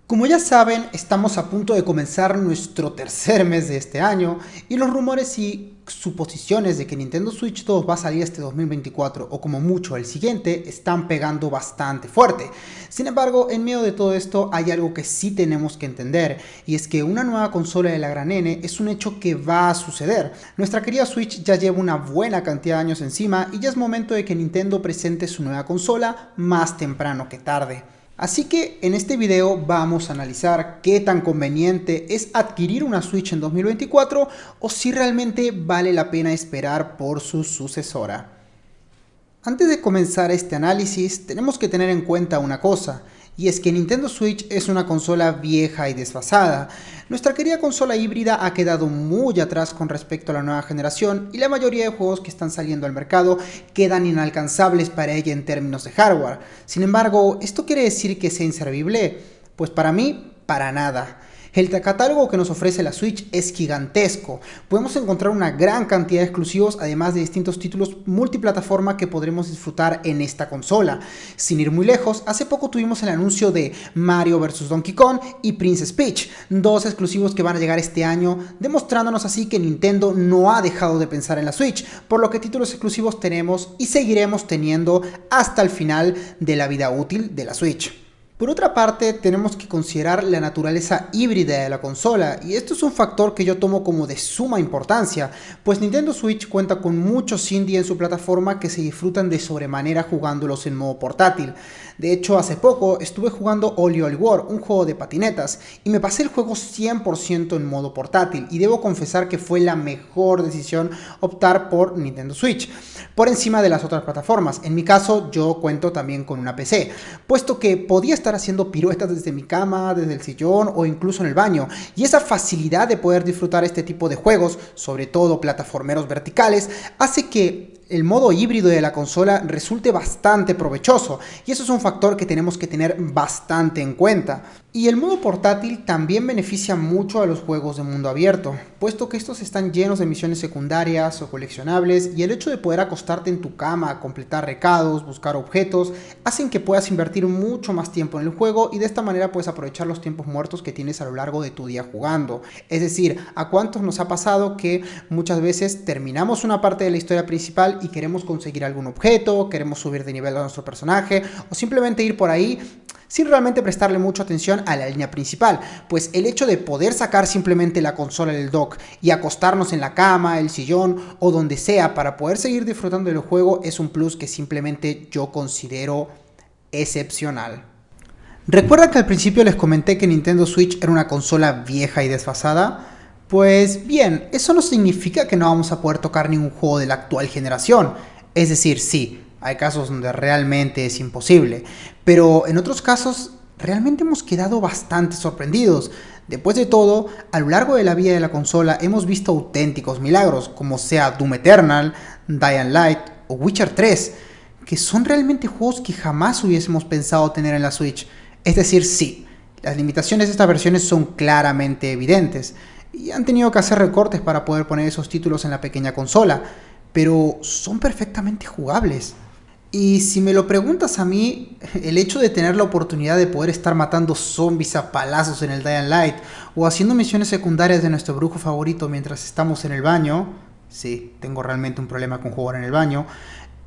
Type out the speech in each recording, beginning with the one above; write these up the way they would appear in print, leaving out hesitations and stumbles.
Como ya saben, estamos a punto de comenzar nuestro tercer mes de este año y los rumores y suposiciones de que Nintendo Switch 2 va a salir este 2024 o como mucho el siguiente están pegando bastante fuerte. Sin embargo, en medio de todo esto hay algo que sí tenemos que entender y es que una nueva consola de la gran N es un hecho que va a suceder. Nuestra querida Switch ya lleva una buena cantidad de años encima y ya es momento de que Nintendo presente su nueva consola más temprano que tarde. Así que en este video vamos a analizar qué tan conveniente es adquirir una Switch en 2024 o si realmente vale la pena esperar por su sucesora. Antes de comenzar este análisis tenemos que tener en cuenta una cosa, y es que Nintendo Switch es una consola vieja y desfasada. Nuestra querida consola híbrida ha quedado muy atrás con respecto a la nueva generación y la mayoría de juegos que están saliendo al mercado quedan inalcanzables para ella en términos de hardware. Sin embargo, ¿esto quiere decir que sea inservible? Pues para mí, para nada. El catálogo que nos ofrece la Switch es gigantesco. Podemos encontrar una gran cantidad de exclusivos, además de distintos títulos multiplataforma que podremos disfrutar en esta consola. Sin ir muy lejos, hace poco tuvimos el anuncio de Mario vs Donkey Kong y Princess Peach, dos exclusivos que van a llegar este año, demostrándonos así que Nintendo no ha dejado de pensar en la Switch, por lo que títulos exclusivos tenemos y seguiremos teniendo hasta el final de la vida útil de la Switch. Por otra parte, tenemos que considerar la naturaleza híbrida de la consola, y esto es un factor que yo tomo como de suma importancia, pues Nintendo Switch cuenta con muchos indie en su plataforma que se disfrutan de sobremanera jugándolos en modo portátil. De hecho, hace poco estuve jugando Oli Oli World, un juego de patinetas, y me pasé el juego 100% en modo portátil, y debo confesar que fue la mejor decisión optar por Nintendo Switch, por encima de las otras plataformas. En mi caso, yo cuento también con una PC, puesto que podía estar haciendo piruetas desde mi cama, desde el sillón o incluso en el baño, y esa facilidad de poder disfrutar este tipo de juegos, sobre todo plataformeros verticales, hace que el modo híbrido de la consola resulte bastante provechoso, y eso es un factor que tenemos que tener bastante en cuenta. Y el modo portátil también beneficia mucho a los juegos de mundo abierto, puesto que estos están llenos de misiones secundarias o coleccionables, y el hecho de poder acostarte en tu cama a completar recados, buscar objetos, hacen que puedas invertir mucho más tiempo en el juego y de esta manera puedes aprovechar los tiempos muertos que tienes a lo largo de tu día jugando. Es decir, ¿a cuántos nos ha pasado que muchas veces terminamos una parte de la historia principal y queremos conseguir algún objeto, queremos subir de nivel a nuestro personaje o simplemente ir por ahí sin realmente prestarle mucha atención a la línea principal? Pues el hecho de poder sacar simplemente la consola del dock y acostarnos en la cama, el sillón o donde sea para poder seguir disfrutando del juego es un plus que simplemente yo considero excepcional. ¿Recuerda que al principio les comenté que Nintendo Switch era una consola vieja y desfasada? Pues bien, eso no significa que no vamos a poder tocar ningún juego de la actual generación. Es decir, sí, hay casos donde realmente es imposible, pero en otros casos realmente hemos quedado bastante sorprendidos. Después de todo, a lo largo de la vida de la consola hemos visto auténticos milagros, como sea Doom Eternal, Dying Light o Witcher 3, que son realmente juegos que jamás hubiésemos pensado tener en la Switch. Es decir, sí, las limitaciones de estas versiones son claramente evidentes, y han tenido que hacer recortes para poder poner esos títulos en la pequeña consola, pero son perfectamente jugables. Y si me lo preguntas a mí, el hecho de tener la oportunidad de poder estar matando zombies a palazos en el Dying Light o haciendo misiones secundarias de nuestro brujo favorito mientras estamos en el baño, sí, tengo realmente un problema con jugar en el baño,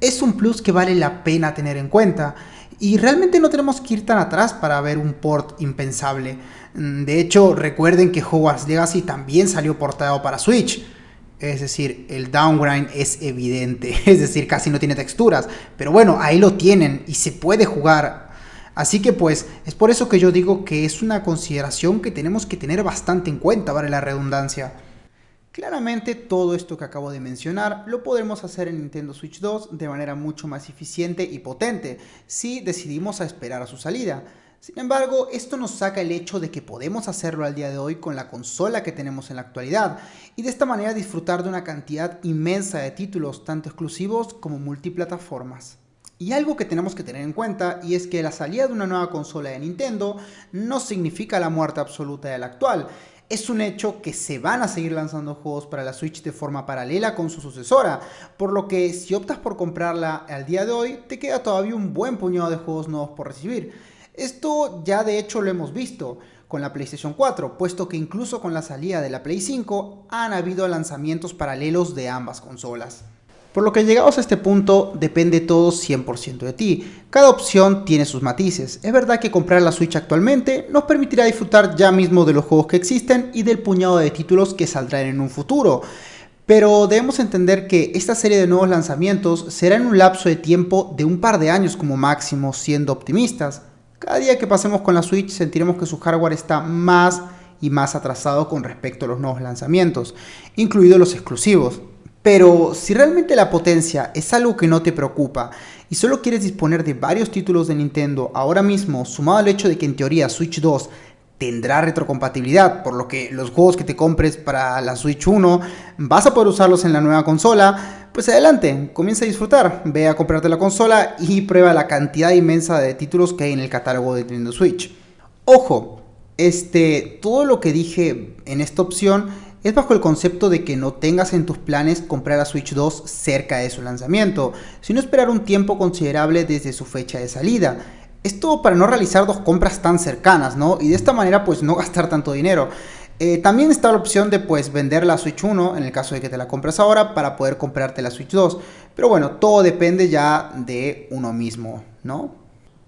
es un plus que vale la pena tener en cuenta. Y realmente no tenemos que ir tan atrás para ver un port impensable. De hecho, recuerden que Hogwarts Legacy también salió portado para Switch. Es decir, el downgrind es evidente, es decir, casi no tiene texturas. Pero bueno, ahí lo tienen y se puede jugar. Así que pues, es por eso que yo digo que es una consideración que tenemos que tener bastante en cuenta, vale la redundancia. Claramente todo esto que acabo de mencionar lo podremos hacer en Nintendo Switch 2 de manera mucho más eficiente y potente si decidimos a esperar a su salida. Sin embargo, esto nos saca el hecho de que podemos hacerlo al día de hoy con la consola que tenemos en la actualidad y de esta manera disfrutar de una cantidad inmensa de títulos, tanto exclusivos como multiplataformas. Y algo que tenemos que tener en cuenta y es que la salida de una nueva consola de Nintendo no significa la muerte absoluta de la actual. Es un hecho que se van a seguir lanzando juegos para la Switch de forma paralela con su sucesora, por lo que si optas por comprarla al día de hoy, te queda todavía un buen puñado de juegos nuevos por recibir. Esto ya de hecho lo hemos visto con la PlayStation 4, puesto que incluso con la salida de la Play 5 han habido lanzamientos paralelos de ambas consolas. Por lo que llegados a este punto depende todo 100% de ti. Cada opción tiene sus matices. Es verdad que comprar la Switch actualmente nos permitirá disfrutar ya mismo de los juegos que existen y del puñado de títulos que saldrán en un futuro. Pero debemos entender que esta serie de nuevos lanzamientos será en un lapso de tiempo de un par de años como máximo, siendo optimistas. Cada día que pasemos con la Switch sentiremos que su hardware está más y más atrasado con respecto a los nuevos lanzamientos, incluidos los exclusivos. Pero si realmente la potencia es algo que no te preocupa y solo quieres disponer de varios títulos de Nintendo ahora mismo, sumado al hecho de que en teoría Switch 2 tendrá retrocompatibilidad, por lo que los juegos que te compres para la Switch 1 vas a poder usarlos en la nueva consola, pues adelante, comienza a disfrutar, ve a comprarte la consola y prueba la cantidad inmensa de títulos que hay en el catálogo de Nintendo Switch. Ojo, todo lo que dije en esta opción es bajo el concepto de que no tengas en tus planes comprar la Switch 2 cerca de su lanzamiento, sino esperar un tiempo considerable desde su fecha de salida. Esto para no realizar dos compras tan cercanas, ¿no? Y de esta manera pues no gastar tanto dinero. También está la opción de pues vender la Switch 1 en el caso de que te la compres ahora para poder comprarte la Switch 2. Pero bueno, todo depende ya de uno mismo, ¿no?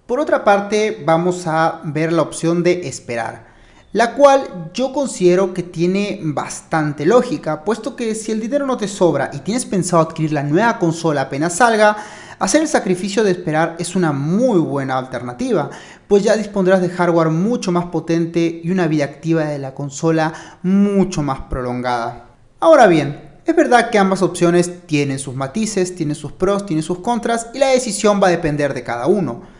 Por otra parte, vamos a ver la opción de esperar, la cual yo considero que tiene bastante lógica, puesto que si el dinero no te sobra y tienes pensado adquirir la nueva consola apenas salga, hacer el sacrificio de esperar es una muy buena alternativa, pues ya dispondrás de hardware mucho más potente y una vida activa de la consola mucho más prolongada. Ahora bien, es verdad que ambas opciones tienen sus matices, tienen sus pros, tienen sus contras y la decisión va a depender de cada uno.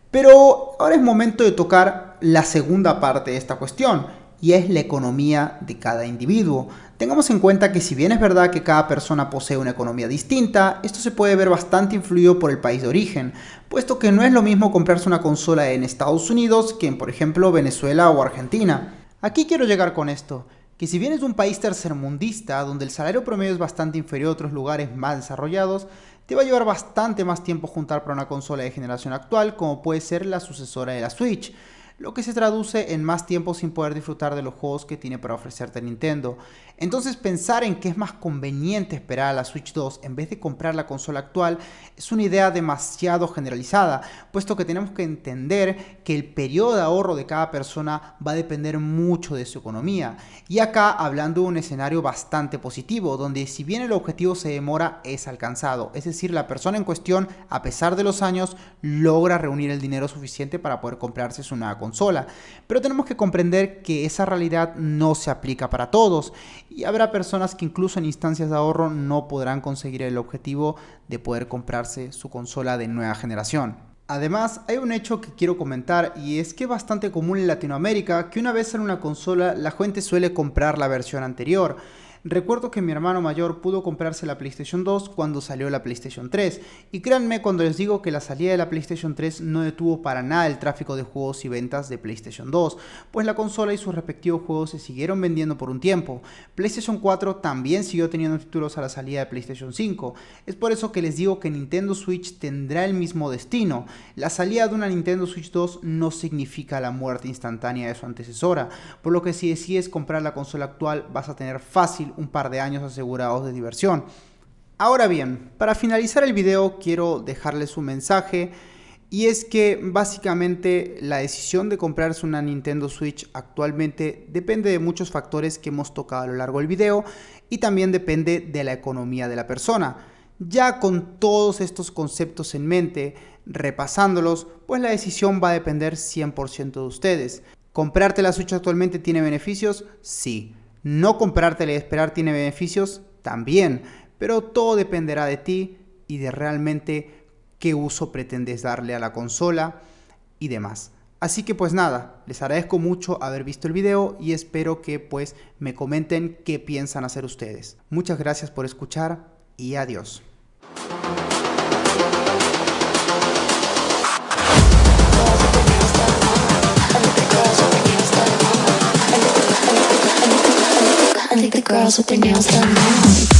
Pero ahora es momento de tocar la segunda parte de esta cuestión, y es la economía de cada individuo. Tengamos en cuenta que si bien es verdad que cada persona posee una economía distinta, esto se puede ver bastante influido por el país de origen, puesto que no es lo mismo comprarse una consola en Estados Unidos que en, por ejemplo, Venezuela o Argentina. Aquí quiero llegar con esto, que si bien es un país tercermundista, donde el salario promedio es bastante inferior a otros lugares más desarrollados, te va a llevar bastante más tiempo juntar para una consola de generación actual, como puede ser la sucesora de la Switch, lo que se traduce en más tiempo sin poder disfrutar de los juegos que tiene para ofrecerte Nintendo. Entonces pensar en que es más conveniente esperar a la Switch 2 en vez de comprar la consola actual es una idea demasiado generalizada, puesto que tenemos que entender que el periodo de ahorro de cada persona va a depender mucho de su economía. Y acá hablando de un escenario bastante positivo, donde si bien el objetivo se demora, es alcanzado. Es decir, la persona en cuestión, a pesar de los años, logra reunir el dinero suficiente para poder comprarse su nueva consola. Pero tenemos que comprender que esa realidad no se aplica para todos. Y habrá personas que incluso en instancias de ahorro no podrán conseguir el objetivo de poder comprarse su consola de nueva generación. Además, hay un hecho que quiero comentar y es que es bastante común en Latinoamérica que una vez sale una consola, la gente suele comprar la versión anterior. Recuerdo que mi hermano mayor pudo comprarse la PlayStation 2 cuando salió la PlayStation 3, y créanme cuando les digo que la salida de la PlayStation 3 no detuvo para nada el tráfico de juegos y ventas de PlayStation 2, pues la consola y sus respectivos juegos se siguieron vendiendo por un tiempo. PlayStation 4 también siguió teniendo títulos a la salida de PlayStation 5, es por eso que les digo que Nintendo Switch tendrá el mismo destino. La salida de una Nintendo Switch 2 no significa la muerte instantánea de su antecesora, por lo que si decides comprar la consola actual vas a tener fácil un par de años asegurados de diversión. Ahora bien, para finalizar el video quiero dejarles un mensaje, y es que básicamente la decisión de comprarse una Nintendo Switch actualmente depende de muchos factores que hemos tocado a lo largo del video, y también depende de la economía de la persona. Ya con todos estos conceptos en mente, repasándolos, pues la decisión va a depender 100% de ustedes. ¿Comprarte la Switch actualmente tiene beneficios? Sí. No comprártela y esperar tiene beneficios también, pero todo dependerá de ti y de realmente qué uso pretendes darle a la consola y demás. Así que pues nada, les agradezco mucho haber visto el video y espero que pues me comenten qué piensan hacer ustedes. Muchas gracias por escuchar y adiós. I think the girls with their nails done now.